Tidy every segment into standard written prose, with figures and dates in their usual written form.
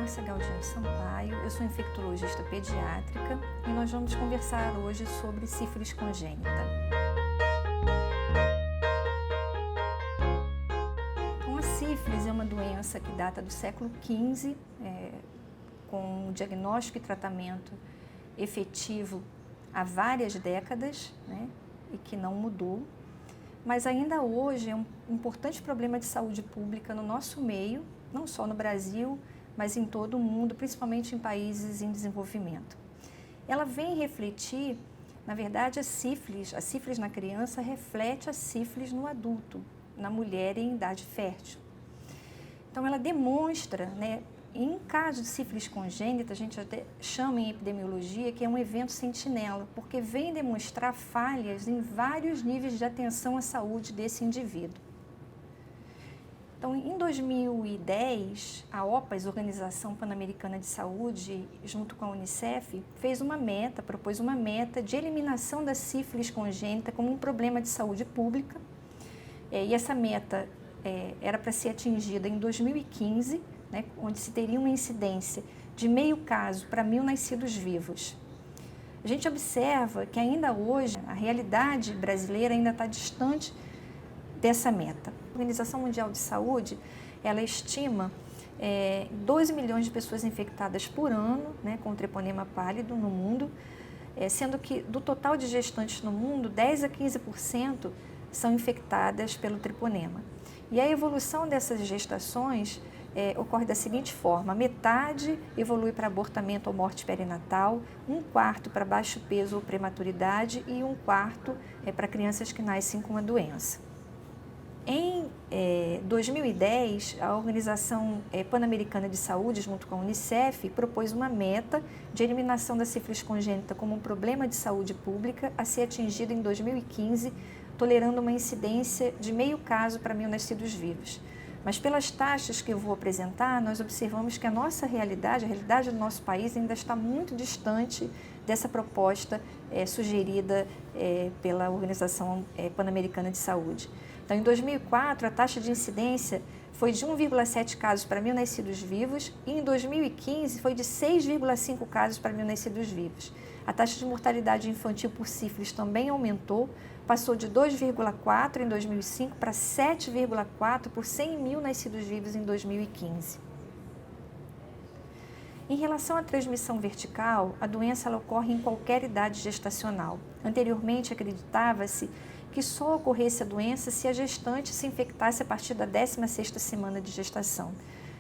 Márcia Gaudiano Sampaio, eu sou infectologista pediátrica e nós vamos conversar hoje sobre sífilis congênita. Então, a sífilis é uma doença que data do século XV, com diagnóstico e tratamento efetivo há várias décadas, e que não mudou, mas ainda hoje é um importante problema de saúde pública no nosso meio, não só no Brasil, mas em todo o mundo, principalmente em países em desenvolvimento. Ela vem refletir, na verdade, a sífilis na criança reflete a sífilis no adulto, na mulher em idade fértil. Então, ela demonstra, em caso de sífilis congênita, a gente até chama em epidemiologia que é um evento sentinela, porque vem demonstrar falhas em vários níveis de atenção à saúde desse indivíduo. Então, em 2010, a OPAS, Organização Pan-Americana de Saúde, junto com a Unicef, propôs uma meta de eliminação da sífilis congênita como um problema de saúde pública. E essa meta era para ser atingida em 2015, onde se teria uma incidência de meio caso para 1.000 nascidos vivos. A gente observa que ainda hoje a realidade brasileira ainda está distante dessa meta. A Organização Mundial de Saúde, ela estima 12 milhões de pessoas infectadas por ano, com o treponema pálido no mundo, sendo que do total de gestantes no mundo, 10 a 15% são infectadas pelo treponema. E a evolução dessas gestações ocorre da seguinte forma: metade evolui para abortamento ou morte perinatal, 1/4 para baixo peso ou prematuridade e 1/4 para crianças que nascem com a doença. Em 2010, a Organização Pan-Americana de Saúde, junto com a Unicef, propôs uma meta de eliminação da sífilis congênita como um problema de saúde pública a ser atingida em 2015, tolerando uma incidência de meio caso para 1.000 nascidos vivos. Mas pelas taxas que eu vou apresentar, nós observamos que a nossa realidade, a realidade do nosso país, ainda está muito distante dessa proposta sugerida pela Organização Pan-Americana de Saúde. Então, em 2004, a taxa de incidência foi de 1,7 casos para 1.000 nascidos vivos e em 2015 foi de 6,5 casos para 1.000 nascidos vivos. A taxa de mortalidade infantil por sífilis também aumentou, passou de 2,4 em 2005 para 7,4 por 100.000 nascidos vivos em 2015. Em relação à transmissão vertical, a doença ela ocorre em qualquer idade gestacional. Anteriormente, acreditava-se que só ocorresse a doença se a gestante se infectasse a partir da 16ª semana de gestação.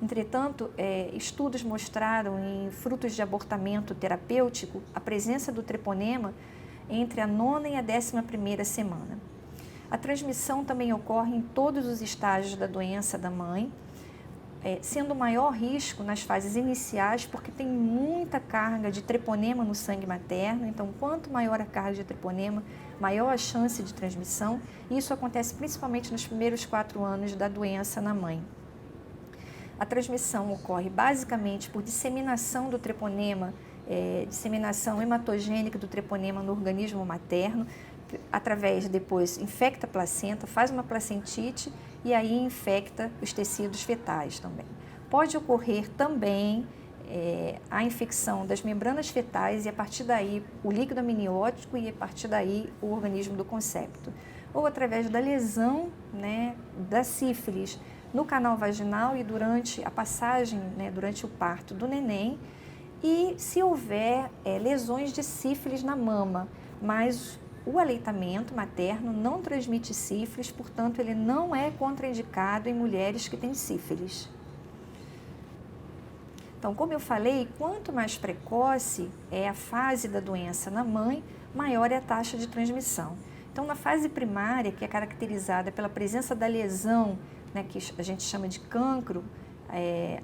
Entretanto, estudos mostraram em frutos de abortamento terapêutico a presença do treponema entre a 9ª e a 11ª semana. A transmissão também ocorre em todos os estágios da doença da mãe, sendo o maior risco nas fases iniciais, porque tem muita carga de treponema no sangue materno. Então, quanto maior a carga de treponema, maior a chance de transmissão. E isso acontece principalmente nos primeiros 4 anos da doença na mãe. A transmissão ocorre basicamente por disseminação do treponema, disseminação hematogênica do treponema no organismo materno, através depois infecta a placenta, faz uma placentite e aí infecta os tecidos fetais também. Pode ocorrer também a infecção das membranas fetais e a partir daí o líquido amniótico e a partir daí o organismo do concepto. Ou através da lesão da sífilis no canal vaginal e durante a passagem, durante o parto do neném, e se houver lesões de sífilis na mama, mas o aleitamento materno não transmite sífilis, portanto, ele não é contraindicado em mulheres que têm sífilis. Então, como eu falei, quanto mais precoce é a fase da doença na mãe, maior é a taxa de transmissão. Então, na fase primária, que é caracterizada pela presença da lesão, que a gente chama de cancro,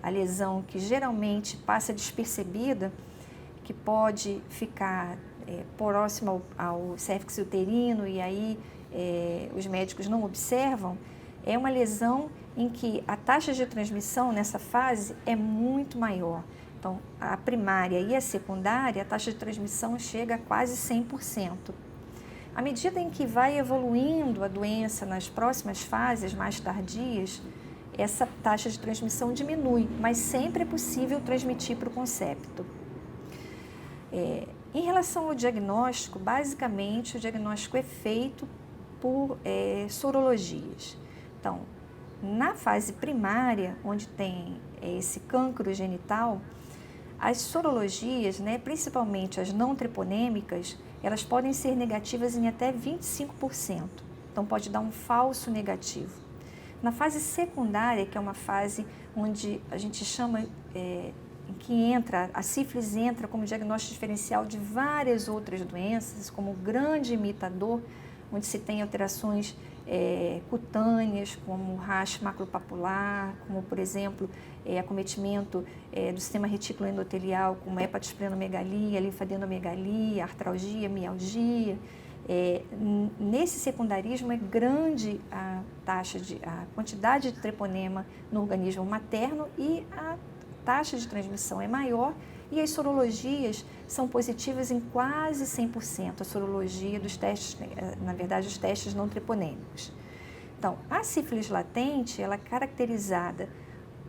a lesão que geralmente passa despercebida, que pode ficar próximo ao cérvix uterino e aí os médicos não observam, é uma lesão em que a taxa de transmissão nessa fase é muito maior. Então, a primária e a secundária, a taxa de transmissão chega a quase 100%. À medida em que vai evoluindo a doença nas próximas fases mais tardias, essa taxa de transmissão diminui, mas sempre é possível transmitir para o concepto. Em relação ao diagnóstico, basicamente o diagnóstico é feito por sorologias. Então, na fase primária, onde tem esse cancro genital, as sorologias, né, principalmente as não treponêmicas, elas podem ser negativas em até 25%. Então, pode dar um falso negativo. Na fase secundária, que é uma fase onde a gente chama, em que a sífilis entra como diagnóstico diferencial de várias outras doenças, como o grande imitador, onde se tem alterações cutâneas, como racho maculopapular, como, por exemplo, acometimento do sistema retículo endotelial, como hepatosplenomegalia, linfadenomegalia, artralgia, mialgia. Nesse secundarismo é grande a quantidade de treponema no organismo materno e a taxa de transmissão é maior, e as sorologias são positivas em quase 100%, a sorologia dos testes, na verdade, os testes não treponêmicos. Então, a sífilis latente, ela é caracterizada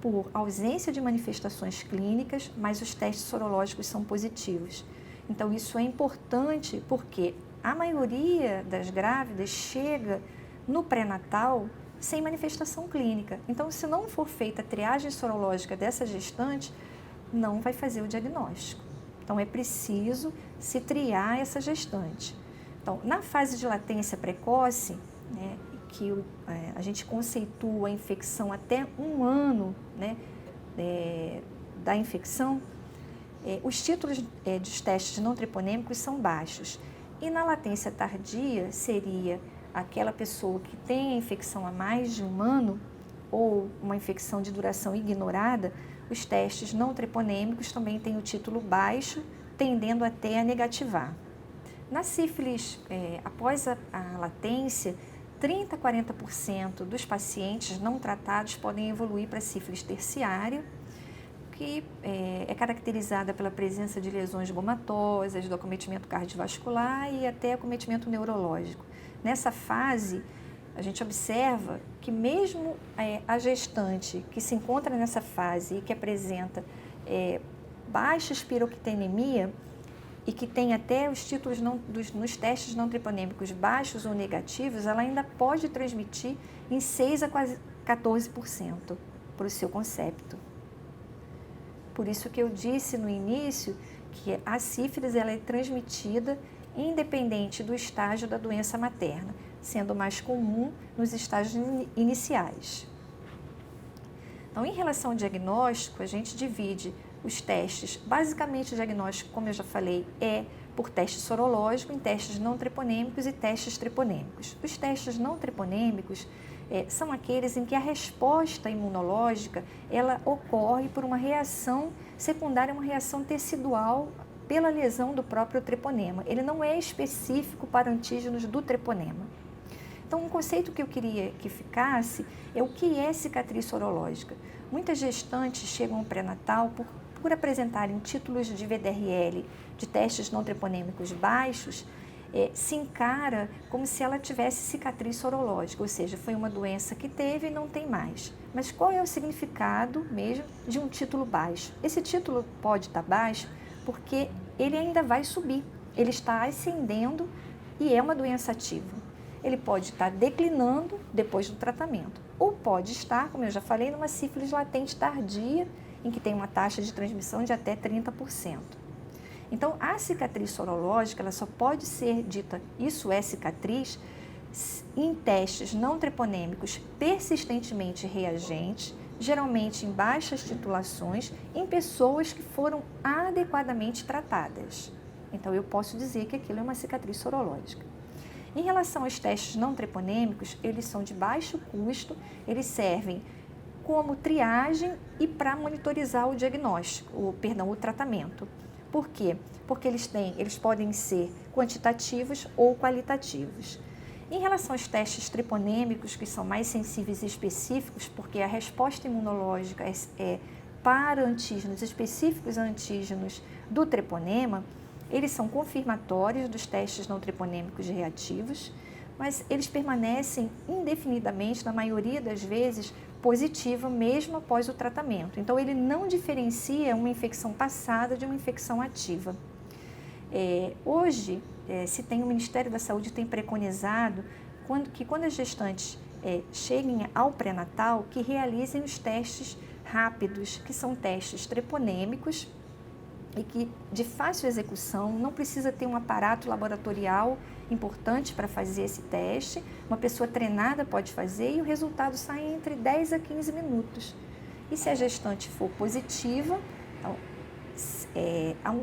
por ausência de manifestações clínicas, mas os testes sorológicos são positivos. Então, isso é importante porque a maioria das grávidas chega no pré-natal sem manifestação clínica. Então, se não for feita a triagem sorológica dessa gestante, não vai fazer o diagnóstico. Então, é preciso se triar essa gestante. Então, na fase de latência precoce, né, que a gente conceitua a infecção até 1 ano, né, da infecção, os títulos dos testes não treponêmicos são baixos. E na latência tardia, seria aquela pessoa que tem a infecção há mais de 1 ano ou uma infecção de duração ignorada, os testes não treponêmicos também têm o título baixo, tendendo até a negativar. Na sífilis, após a latência, 30% a 40% dos pacientes não tratados podem evoluir para sífilis terciária, que é caracterizada pela presença de lesões gomatosas, do acometimento cardiovascular e até acometimento neurológico. Nessa fase, a gente observa que mesmo a gestante que se encontra nessa fase e que apresenta baixa espiroquitenemia e que tem até os títulos nos testes não treponêmicos baixos ou negativos, ela ainda pode transmitir em 6% a quase 14% para o seu concepto. Por isso que eu disse no início que a sífilis ela é transmitida independente do estágio da doença materna, sendo mais comum nos estágios iniciais. Então, em relação ao diagnóstico, a gente divide os testes. Basicamente, o diagnóstico, como eu já falei, é por teste sorológico, em testes não treponêmicos e testes treponêmicos. Os testes não treponêmicos são aqueles em que a resposta imunológica ela ocorre por uma reação secundária, uma reação tecidual pela lesão do próprio treponema. Ele não é específico para antígenos do treponema. Então, um conceito que eu queria que ficasse é o que é cicatriz sorológica. Muitas gestantes chegam ao pré-natal por apresentarem títulos de VDRL de testes não treponêmicos baixos, se encara como se ela tivesse cicatriz sorológica, ou seja, foi uma doença que teve e não tem mais. Mas qual é o significado mesmo de um título baixo? Esse título pode estar baixo porque ele ainda vai subir, ele está ascendendo e é uma doença ativa. Ele pode estar declinando depois do tratamento, ou pode estar, como eu já falei, numa sífilis latente tardia, em que tem uma taxa de transmissão de até 30%. Então, a cicatriz sorológica ela só pode ser dita isso é cicatriz em testes não treponêmicos persistentemente reagentes, geralmente em baixas titulações, em pessoas que foram adequadamente tratadas. Então, eu posso dizer que aquilo é uma cicatriz sorológica. Em relação aos testes não treponêmicos, eles são de baixo custo, eles servem como triagem e para monitorizar o diagnóstico, o tratamento. Por quê? Porque eles podem ser quantitativos ou qualitativos. Em relação aos testes treponêmicos, que são mais sensíveis e específicos, porque a resposta imunológica é para antígenos específicos a antígenos do treponema, eles são confirmatórios dos testes não treponêmicos reativos, mas eles permanecem indefinidamente, na maioria das vezes, positiva mesmo após o tratamento. Então, ele não diferencia uma infecção passada de uma infecção ativa. Hoje, o Ministério da Saúde tem preconizado que quando as gestantes cheguem ao pré-natal, que realizem os testes rápidos, que são testes treponêmicos e que de fácil execução, não precisa ter um aparato laboratorial importante para fazer esse teste, uma pessoa treinada pode fazer e o resultado sai entre 10 a 15 minutos. E se a gestante for positiva, então,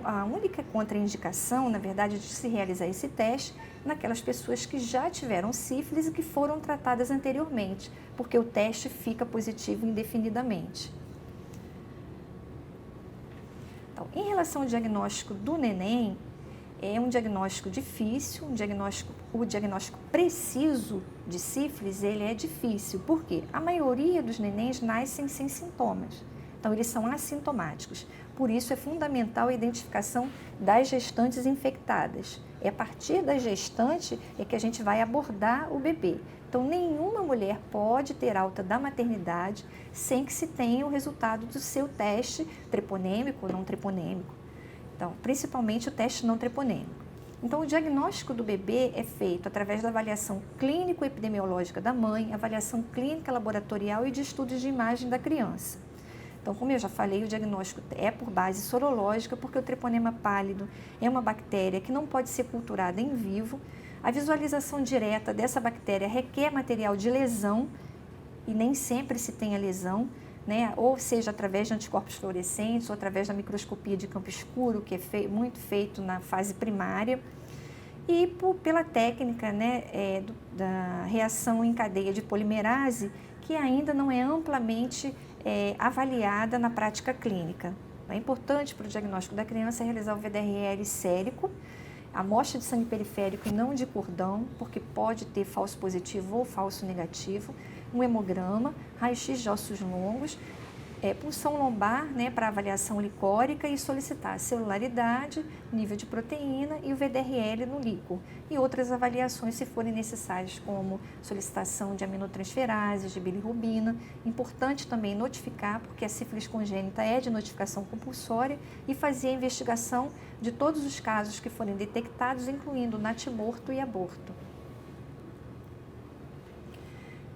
a única contraindicação, na verdade, de se realizar esse teste naquelas pessoas que já tiveram sífilis e que foram tratadas anteriormente, porque o teste fica positivo indefinidamente. Então, em relação ao diagnóstico do neném, é um diagnóstico difícil, o diagnóstico preciso de sífilis, ele é difícil. Por quê? A maioria dos nenéns nascem sem sintomas, então eles são assintomáticos. Por isso é fundamental a identificação das gestantes infectadas. É a partir da gestante que a gente vai abordar o bebê. Então, nenhuma mulher pode ter alta da maternidade sem que se tenha o resultado do seu teste treponêmico ou não treponêmico. Então, principalmente o teste não treponêmico. Então, o diagnóstico do bebê é feito através da avaliação clínico-epidemiológica da mãe, avaliação clínica laboratorial e de estudos de imagem da criança. Então, como eu já falei, o diagnóstico é por base sorológica, porque o treponema pálido é uma bactéria que não pode ser culturada em vivo. A visualização direta dessa bactéria requer material de lesão, e nem sempre se tem a lesão, né? Ou seja, através de anticorpos fluorescentes, ou através da microscopia de campo escuro, que é muito feito na fase primária, e pela técnica, né, da reação em cadeia de polimerase, que ainda não é amplamente avaliada na prática clínica. É importante para o diagnóstico da criança realizar o VDRL sérico, amostra de sangue periférico e não de cordão, porque pode ter falso positivo ou falso negativo, um hemograma, raio-x de ossos longos, punção lombar, né, para avaliação licórica e solicitar a celularidade, nível de proteína e o VDRL no líquor. E outras avaliações, se forem necessárias, como solicitação de aminotransferases, de bilirrubina. Importante também notificar, porque a sífilis congênita é de notificação compulsória, e fazer a investigação de todos os casos que forem detectados, incluindo natimorto e aborto.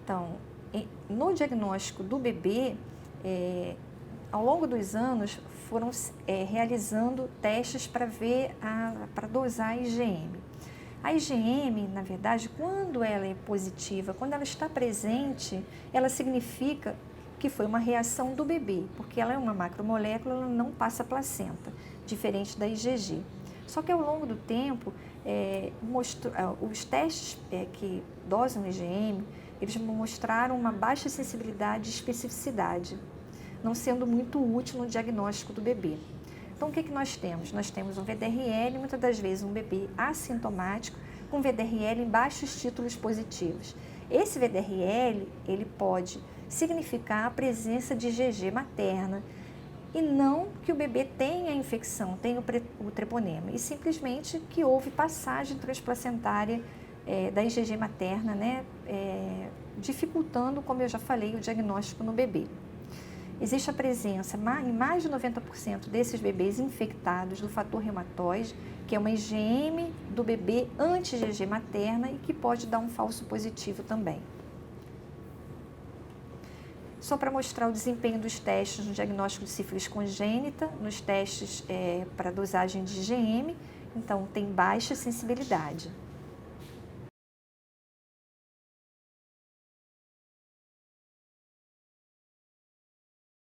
Então, no diagnóstico do bebê, ao longo dos anos foram realizando testes para ver para dosar a IgM. A IgM, na verdade, quando ela é positiva, quando ela está presente, ela significa que foi uma reação do bebê, porque ela é uma macromolécula, ela não passa placenta, diferente da IgG. Só que ao longo do tempo, os testes que dosam IgM, eles mostraram uma baixa sensibilidade e especificidade, não sendo muito útil no diagnóstico do bebê. Então, o que nós temos? Nós temos um VDRL, muitas das vezes um bebê assintomático, com VDRL em baixos títulos positivos. Esse VDRL, ele pode significar a presença de IgG materna, e não que o bebê tenha a infecção, tenha o treponema, e simplesmente que houve passagem transplacentária da IgG materna, né, dificultando, como eu já falei, o diagnóstico no bebê. Existe a presença em mais de 90% desses bebês infectados do fator reumatoide, que é uma IgM do bebê anti-IgG materna e que pode dar um falso positivo também. Só para mostrar o desempenho dos testes no diagnóstico de sífilis congênita, nos testes para dosagem de IgM, então tem baixa sensibilidade.